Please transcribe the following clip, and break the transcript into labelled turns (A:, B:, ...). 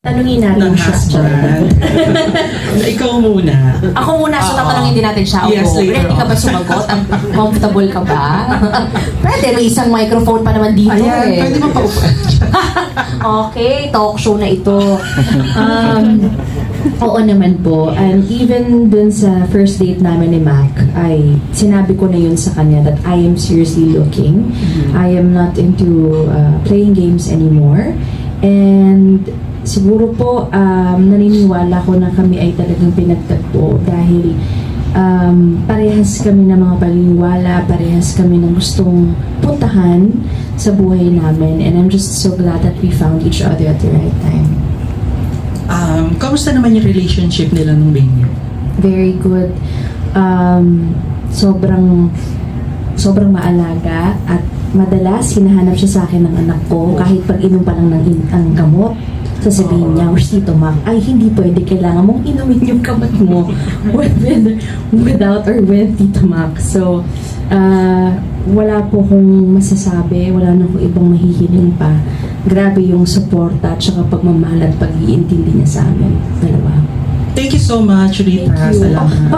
A: Tanungin natin
B: ng
A: siya.
B: husband. Ikaw muna.
A: Ako muna, so
B: Oo.
A: tatanungin din natin siya.
B: Yes,
A: Oo,
B: later
A: ready ka
B: on.
A: ba sumagot? Comfortable ka ba? Pwede, may isang microphone pa naman dito
B: Ayan, pwede mo paupuan.
A: Okay, talk show na ito. Oo naman po. Even dun sa first date namin ni Mac, ay sinabi ko na yun sa kanya that I am seriously looking. I am not into playing games anymore. And siguro po, naniniwala ko na kami ay talagang pinagtagpo dahil parehas kami ng mga paniniwala, parehas kami ng gustong puntahan sa buhay namin. And I'm just so glad that we found each other at the right time.
B: Kamusta naman yung relationship nila nung baby?
A: Very good. Sobrang maalaga at madalas hinahanap siya sa akin ng anak ko kahit pag inom pa lang ng ang gamot. Sasabihin niya, Tito Mac, ay hindi pwede, kailangan mong inumin yung gamot mo without or with Tito Mac. So, wala po kong masasabi, wala na akong ibang mahihiling pa. Grabe yung suporta at saka pagmamahal at pag-iintindi niya sa amin. Dalawa.
B: Thank you so much, Rita.
A: Thank you.
B: Salamat.